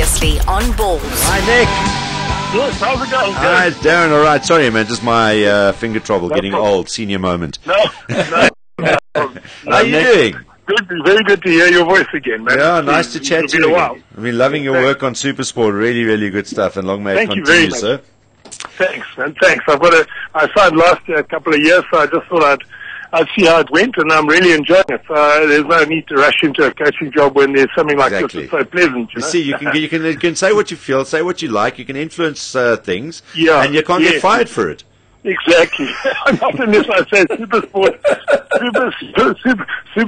Previously on Balls. Hi, Nick. Yes, how's it going? Hi, it's Darren. All right. Sorry, man. Just my finger trouble. Getting old. Senior moment. No. How are you doing? Good, very good to hear your voice again, man. Yeah, nice to chat to you. While. I've been loving your work on SuperSport. Really, really good stuff. And long may it continue, sir. Thanks, man. Thanks. I signed last year a couple of years, so I just thought I'd see how it went, and I'm really enjoying it. So there's no need to rush into a coaching job when there's something like this that's so pleasant. You know? See, you can say what you feel, say what you like. You can influence things, and you can't get fired for it. Exactly. Not unless I say SuperSport,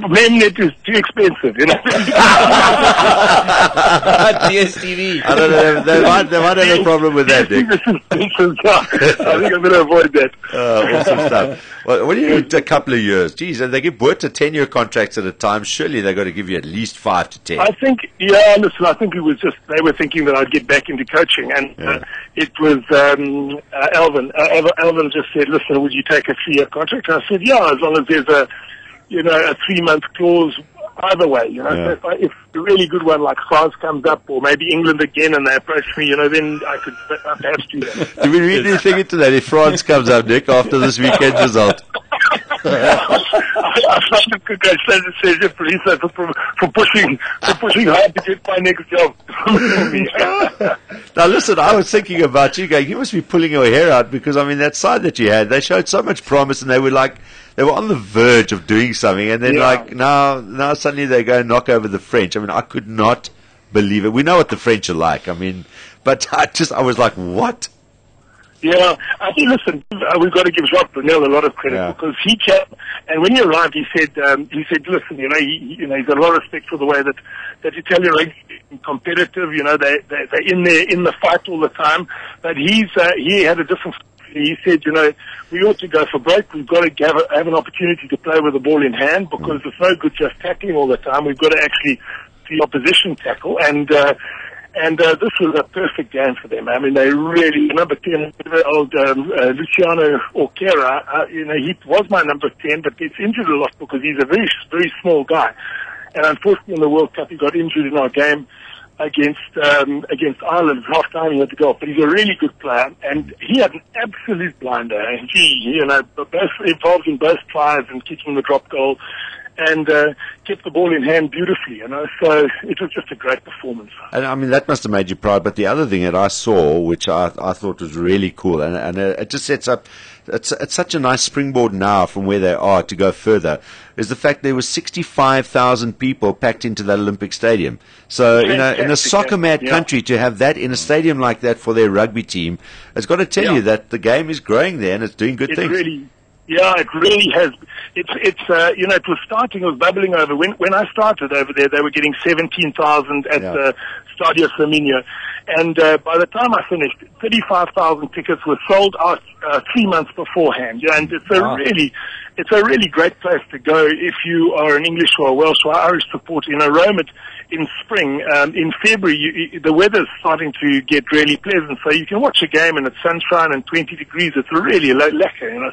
Mallett is too expensive, you know. DSTV. I don't know. They might have a problem with that, Dick. I think I'm going to avoid that. Awesome stuff. Well, when you do a couple of years, geez, and they give work to 10-year contracts at a time, surely they've got to give you at least 5 to 10. I think, listen, I think they were thinking that I'd get back into coaching, and it was Alvin. Alvin just said, listen, would you take a 3-year contract? And I said, yeah, as long as there's a 3-month clause either way, you know. Yeah. So if a really good one like France comes up, or maybe England again, and they approach me, you know, then I could perhaps do that. Do we read anything into that if France comes up, Nick, after this weekend's result? I find it congratulations for pushing hard to get my next job. Now listen, I was thinking about you going, you must be pulling your hair out, because I mean that side that you had, they showed so much promise, and they were on the verge of doing something, and then now suddenly they go and knock over the French. I mean, I could not believe it. We know what the French are like. I mean, but I was like, what? Yeah, I think, listen, we've got to give Jacques Brunel a lot of credit, because he came, and when he arrived, he said, listen, you know, he's got a lot of respect for the way that Italian rugby is competitive. You know, they're in the fight all the time, but he had a different. He said, you know, we ought to go for break. We've got to have an opportunity to play with the ball in hand, because it's no good just tackling all the time. We've got to actually see opposition tackle, and this was a perfect game for them. I mean, they really, number 10, old Luciano Orquera, you know, he was my number 10, but gets injured a lot because he's a very, very small guy. And unfortunately in the World Cup, he got injured in our game against Ireland. Half time he had to go off, but he's a really good player, and he had an absolute blinder. And you know, both involved in both tries and kicking the drop goal, and kept the ball in hand beautifully, you know. So it was just a great performance. And I mean, that must have made you proud. But the other thing that I saw, which I thought was really cool, and it just sets up, it's such a nice springboard now from where they are to go further, is the fact there was 65,000 people packed into that Olympic Stadium. So, you know, in a soccer-mad country, to have that in a stadium like that for their rugby team, it's got to tell you that the game is growing there and it's doing good things. Yeah, it really has. It's you know, it was starting, it was bubbling over. When I started over there, they were getting 17,000 at the Stadio Flaminio. And by the time I finished, 35,000 tickets were sold out 3 months beforehand. Yeah, and it's a really great place to go if you are an English or a Welsh or Irish supporter. You know, Rome in spring, in February, the weather's starting to get really pleasant, so you can watch a game and it's sunshine and 20 degrees. It's really lekker, you know.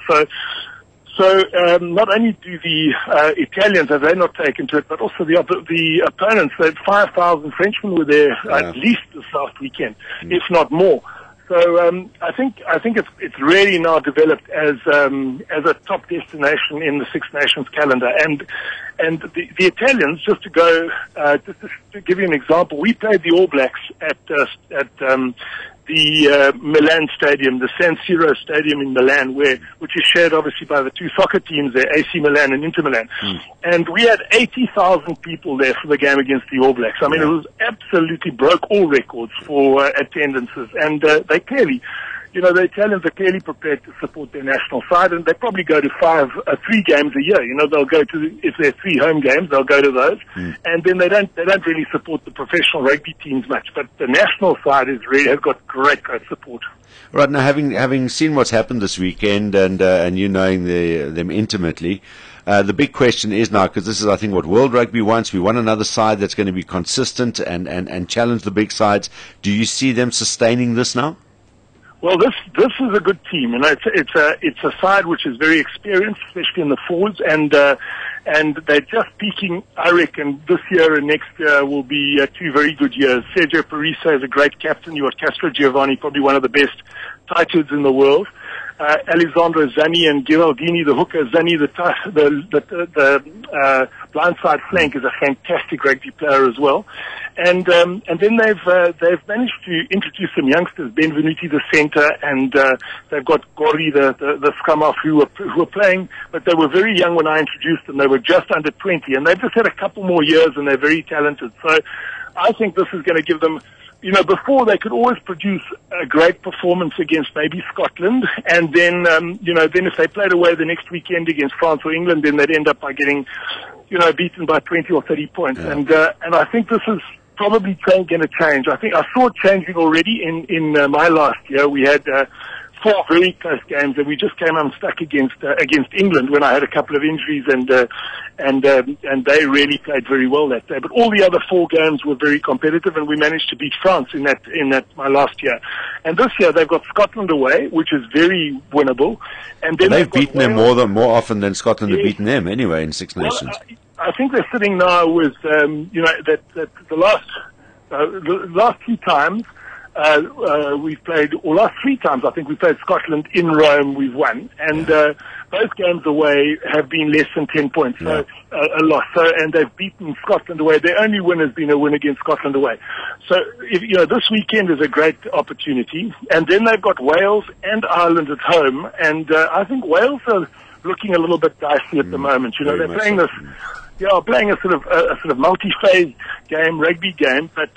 So not only do the Italians, have they not taken to it, but also the opponents. That 5,000 Frenchmen were there at least this last weekend, if not more. So I think it's really now developed as a top destination in the Six Nations calendar. And the Italians, just to give you an example, we played the All Blacks at the Milan Stadium, the San Siro Stadium in Milan, which is shared obviously by the two soccer teams there, AC Milan and Inter Milan. And we had 80,000 people there for the game against the All Blacks. I mean, it was absolutely broke all records for attendances, and they clearly, you know, the Italians are clearly prepared to support their national side, and they probably go to 3 games a year. You know, they'll go to, if there are 3 home games, they'll go to those, and then they don't really support the professional rugby teams much. But the national side has got great support. Right, now having seen what's happened this weekend, and you knowing them intimately, the big question is now, because this is, I think, what World Rugby wants. We want another side that's going to be consistent and challenge the big sides. Do you see them sustaining this now? Well, this is a good team, and it's a side which is very experienced, especially in the forwards, and and they're just peaking. I reckon this year and next year will be 2 very good years. Sergio Parisse is a great captain. You've got Castro Giovanni, probably one of the best tight heads in the world. Alessandro Zanni and Giraldini, the hooker. Zanni, the blindside flank, is a fantastic rugby player as well. And then they've managed to introduce some youngsters, Benvenuti the centre, and they've got Gori the scrum half who were playing, but they were very young when I introduced them. They were just under 20, and they've just had a couple more years, and they're very talented. So I think this is going to give them. Before they could always produce a great performance against maybe Scotland, and then, then if they played away the next weekend against France or England, then they'd end up by getting, beaten by 20 or 30 points. Yeah. And I think this is probably going to change. I think I saw it changing already in my last year. We had 4 very close games, and we just came unstuck against England when I had a couple of injuries, and they really played very well that day. But all the other 4 games were very competitive, and we managed to beat France in that my last year. And this year they've got Scotland away, which is very winnable. And then they've beaten them more often than Scotland have beaten them anyway in Six Nations. I think they're sitting now with that the last 2 times. We've played, or last 3 times, I think we played Scotland in Rome, we've won. And both games away have been less than 10 points, so a loss. So, and they've beaten Scotland away. Their only win has been a win against Scotland away. So, this weekend is a great opportunity. And then they've got Wales and Ireland at home. And I think Wales are looking a little bit dicey at the moment. They're playing this. Yeah, playing a sort of multi-phase game, rugby game, but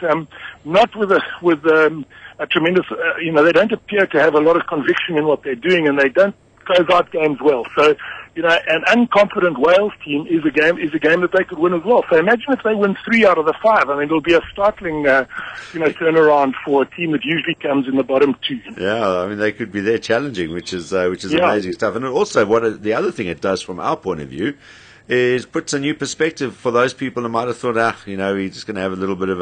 not with a tremendous. They don't appear to have a lot of conviction in what they're doing, and they don't close out games well. So, an unconfident Wales team is a game that they could win as well. So imagine if they win 3 out of the 5. I mean, it'll be a startling, turnaround for a team that usually comes in the bottom 2. Yeah, I mean, they could be there challenging, which is amazing stuff. And also, the other thing it does from our point of view is puts a new perspective for those people who might have thought, he's just going to have a little bit of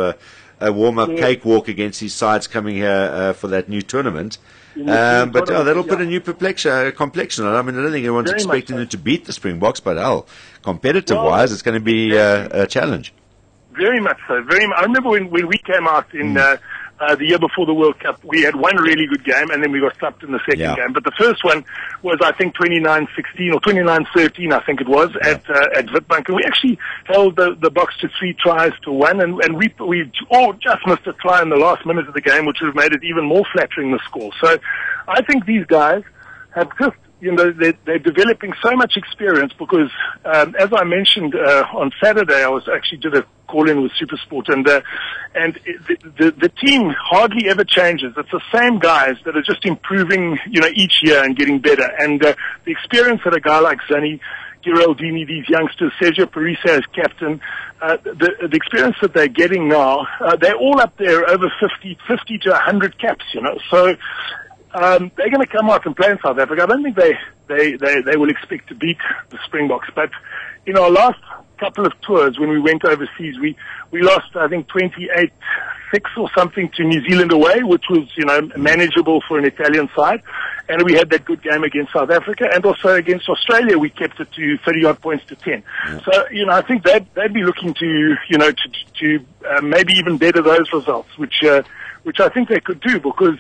a warm-up cakewalk against his sides coming here for that new tournament. But that'll put a new complexion on it. I mean, I don't think anyone's expecting them to beat the Springboks, but competitive-wise, it's going to be a challenge. Very much so. I remember when we came out in the year before the World Cup, we had one really good game, and then we got stopped in the second game. But the first one was, I think, 29-16 or 29-13, I think it was, at Witbank. And we actually held the Boks to 3 tries to 1, and we all just missed a try in the last minute of the game, which would have made it even more flattering, the score. So I think these guys have just, they're developing so much experience because, as I mentioned on Saturday, I actually did a call-in with SuperSport, and the team hardly ever changes. It's the same guys that are just improving, each year and getting better. And the experience that a guy like Zanni, Giraldini, these youngsters, Sergio Parisse as captain, the experience that they're getting now, they're all up there over 50 to 100 caps, So they're going to come out and play in South Africa. I don't think they will expect to beat the Springboks, but our last couple of tours when we went overseas, we lost, I think, 28-6 or something to New Zealand away, which was manageable for an Italian side, and we had that good game against South Africa, and also against Australia we kept it to 30-odd points to 10. Yeah. So I think they'd be looking to maybe even better those results, which I think they could do because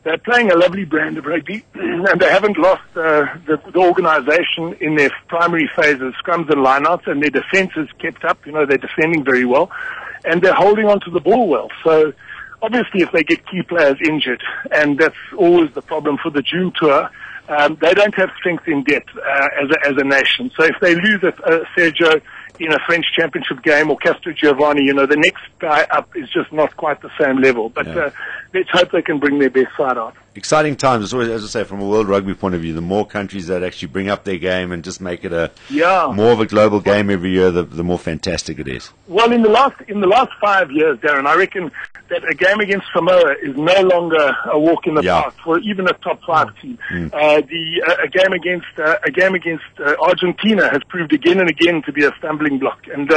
they're playing a lovely brand of rugby, and they haven't lost the organisation in their primary phases, scrums and lineouts, and their defence is kept up. They're defending very well, and they're holding on to the ball well. So, obviously, if they get key players injured, and that's always the problem for the June tour, they don't have strength in depth as a nation. So if they lose Sergio in a French championship game or Castro Giovanni, the next guy up is just not quite the same level. But let's hope they can bring their best side out. Exciting times. It's always, as I say, from a world rugby point of view, the more countries that actually bring up their game and just make it more of a global game every year, the more fantastic it is. Well, in the last 5 years, Darren, I reckon that a game against Samoa is no longer a walk in the park for even a top 5 team. A game against Argentina has proved again and again to be a stumbling block. And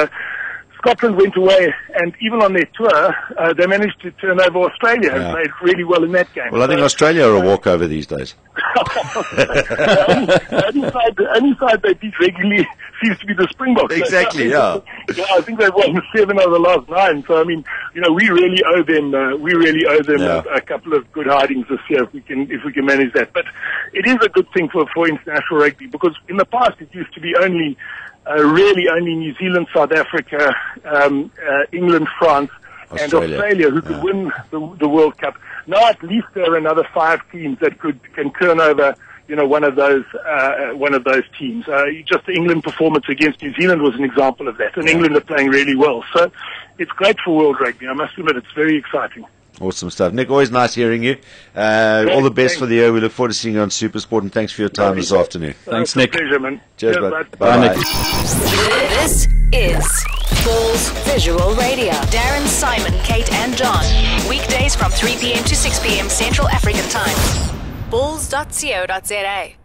Scotland went away, and even on their tour, they managed to turn over Australia and played really well in that game. Well, I think Australia are a walkover these days. The only side they beat regularly seems to be the Springboks. Exactly, yeah. I think they've won 7 of the last 9. So I mean, we really owe them. A couple of good hidings this year if we can manage that. But it is a good thing for international rugby, because in the past it used to be only New Zealand, South Africa, England, France, and Australia who could win the World Cup. Now at least there are another 5 teams that can turn over, one of those teams. Just the England performance against New Zealand was an example of that, and England are playing really well. So it's great for world rugby. I must admit, it's very exciting. Awesome stuff. Nick, always nice hearing you. All the best for the year. We look forward to seeing you on SuperSport, and thanks for your time this afternoon. Thanks, Nick. Pleasure, man. Cheers, bud. Bye, Nick. This is Balls Visual Radio. Darren, Simon, Kate and John. Weekdays from 3 p.m. to 6 p.m. Central African Time. balls.co.za